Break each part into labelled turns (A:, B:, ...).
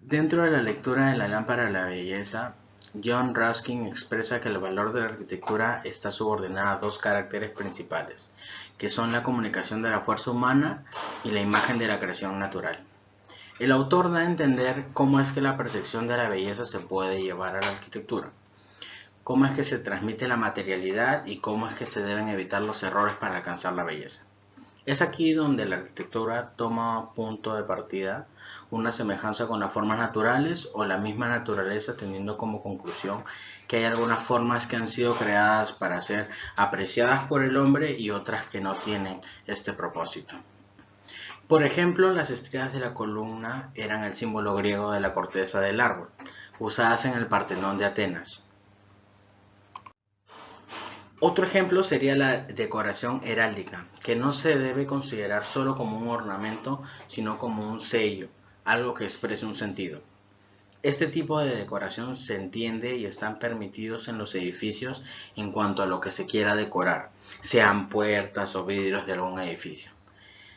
A: Dentro de la lectura de La lámpara de la belleza, John Ruskin expresa que el valor de la arquitectura está subordinado a dos caracteres principales, que son la comunicación de la fuerza humana y la imagen de la creación natural. El autor da a entender cómo es que la percepción de la belleza se puede llevar a la arquitectura, cómo es que se transmite la materialidad y cómo es que se deben evitar los errores para alcanzar la belleza. Es aquí donde la arquitectura toma punto de partida una semejanza con las formas naturales o la misma naturaleza, teniendo como conclusión que hay algunas formas que han sido creadas para ser apreciadas por el hombre y otras que no tienen este propósito. Por ejemplo, las estrellas de la columna eran el símbolo griego de la corteza del árbol, usadas en el Partenón de Atenas. Otro ejemplo sería la decoración heráldica, que no se debe considerar solo como un ornamento, sino como un sello, algo que exprese un sentido. Este tipo de decoración se entiende y están permitidos en los edificios en cuanto a lo que se quiera decorar, sean puertas o vidrios de algún edificio.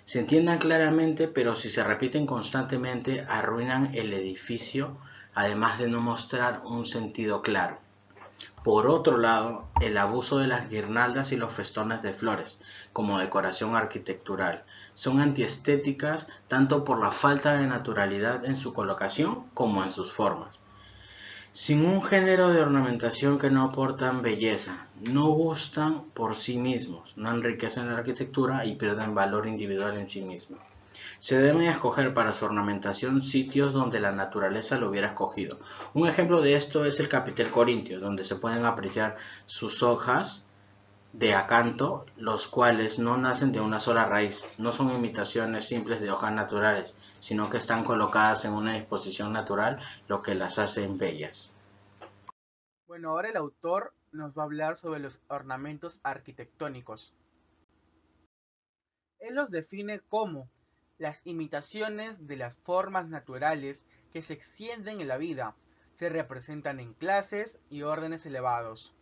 A: Se entiendan claramente, pero si se repiten constantemente, arruinan el edificio, además de no mostrar un sentido claro. Por otro lado, el abuso de las guirnaldas y los festones de flores, como decoración arquitectural, son antiestéticas tanto por la falta de naturalidad en su colocación como en sus formas. Sin un género de ornamentación que no aportan belleza, no gustan por sí mismos, no enriquecen la arquitectura y pierden valor individual en sí mismo. Se deben escoger para su ornamentación sitios donde la naturaleza lo hubiera escogido. Un ejemplo de esto es el capitel corintio, donde se pueden apreciar sus hojas de acanto, los cuales no nacen de una sola raíz, no son imitaciones simples de hojas naturales, sino que están colocadas en una disposición natural, lo que las hace bellas.
B: Bueno, ahora el autor nos va a hablar sobre los ornamentos arquitectónicos. Él los define como las imitaciones de las formas naturales que se extienden en la vida, se representan en clases y órdenes elevados.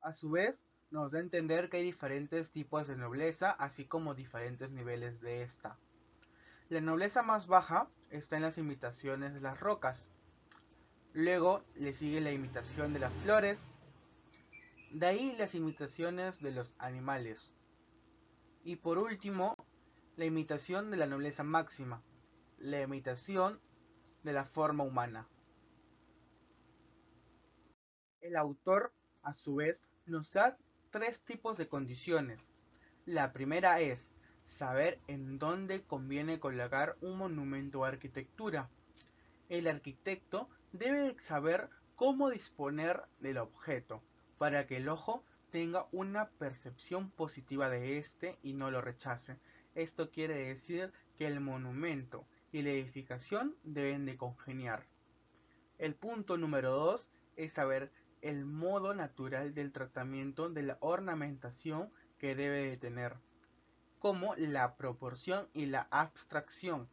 B: A su vez, nos da a entender que hay diferentes tipos de nobleza, así como diferentes niveles de esta. La nobleza más baja está en las imitaciones de las rocas. Luego le sigue la imitación de las flores. De ahí las imitaciones de los animales. Y por último, la imitación de la nobleza máxima, la imitación de la forma humana. El autor, a su vez, nos da tres tipos de condiciones. La primera es saber en dónde conviene colocar un monumento o arquitectura. El arquitecto debe saber cómo disponer del objeto para que el ojo tenga una percepción positiva de este y no lo rechace. Esto quiere decir que el monumento y la edificación deben de congeniar. El punto número 2 es saber el modo natural del tratamiento de la ornamentación que debe de tener, como la proporción y la abstracción.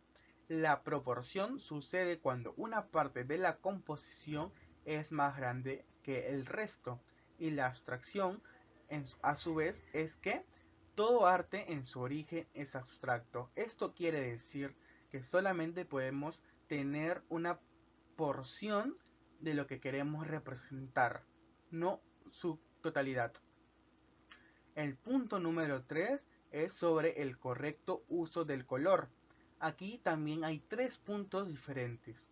B: La proporción sucede cuando una parte de la composición es más grande que el resto, y la abstracción a su vez es que todo arte en su origen es abstracto. Esto quiere decir que solamente podemos tener una porción de lo que queremos representar, no su totalidad. El punto número 3 es sobre el correcto uso del color. Aquí también hay tres puntos diferentes.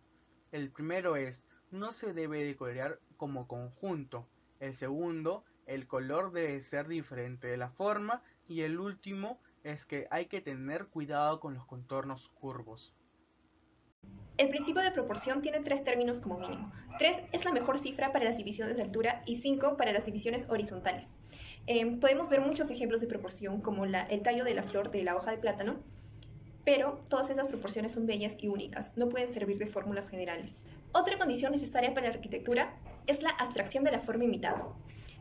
B: El primero es, no se debe decorar como conjunto. El segundo, el color debe ser diferente de la forma. Y el último es que hay que tener cuidado con los contornos curvos.
C: El principio de proporción tiene tres términos como mínimo. 3 es la mejor cifra para las divisiones de altura y 5 para las divisiones horizontales. Podemos ver muchos ejemplos de proporción como el tallo de la flor de la hoja de plátano, pero todas esas proporciones son bellas y únicas, no pueden servir de fórmulas generales. Otra condición necesaria para la arquitectura es la abstracción de la forma imitada.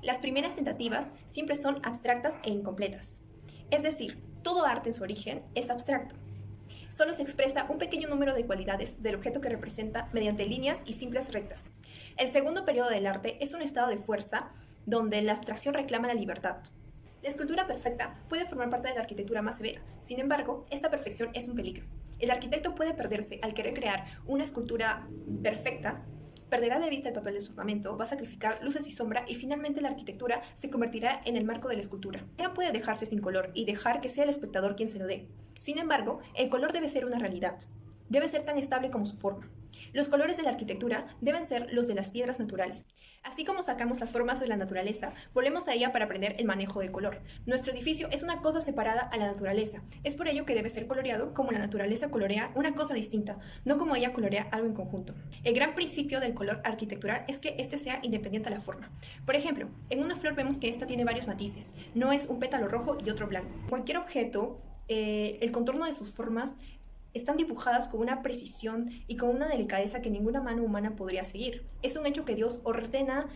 C: Las primeras tentativas siempre son abstractas e incompletas. Es decir, todo arte en su origen es abstracto. Solo se expresa un pequeño número de cualidades del objeto que representa mediante líneas y simples rectas. El segundo periodo del arte es un estado de fuerza donde la abstracción reclama la libertad. La escultura perfecta puede formar parte de la arquitectura más severa. Sin embargo, esta perfección es un peligro. El arquitecto puede perderse al querer crear una escultura perfecta, perderá de vista el papel de su ornamento, va a sacrificar luces y sombra y finalmente la arquitectura se convertirá en el marco de la escultura. Ella puede dejarse sin color y dejar que sea el espectador quien se lo dé. Sin embargo, el color debe ser una realidad. Debe ser tan estable como su forma. Los colores de la arquitectura deben ser los de las piedras naturales. Así como sacamos las formas de la naturaleza, volvemos a ella para aprender el manejo del color. Nuestro edificio es una cosa separada a la naturaleza. Es por ello que debe ser coloreado como la naturaleza colorea una cosa distinta, no como ella colorea algo en conjunto. El gran principio del color arquitectural es que este sea independiente a la forma. Por ejemplo, en una flor vemos que esta tiene varios matices. No es un pétalo rojo y otro blanco. Cualquier objeto, el contorno de sus formas están dibujadas con una precisión y con una delicadeza que ninguna mano humana podría seguir. Es un hecho que Dios ordena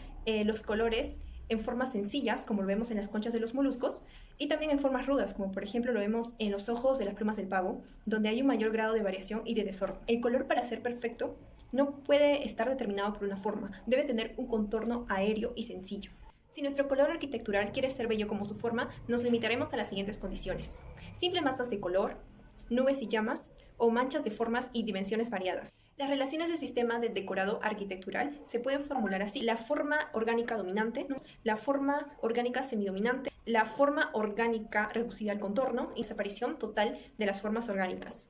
C: los colores en formas sencillas, como lo vemos en las conchas de los moluscos, y también en formas rudas, como por ejemplo lo vemos en los ojos de las plumas del pavo, donde hay un mayor grado de variación y de desorden. El color, para ser perfecto, no puede estar determinado por una forma, debe tener un contorno aéreo y sencillo. Si nuestro color arquitectural quiere ser bello como su forma, nos limitaremos a las siguientes condiciones: simples masas de color, nubes y llamas, o manchas de formas y dimensiones variadas. Las relaciones del sistema de decorado arquitectural se pueden formular así: la forma orgánica dominante, la forma orgánica semidominante, la forma orgánica reducida al contorno y desaparición total de las formas orgánicas.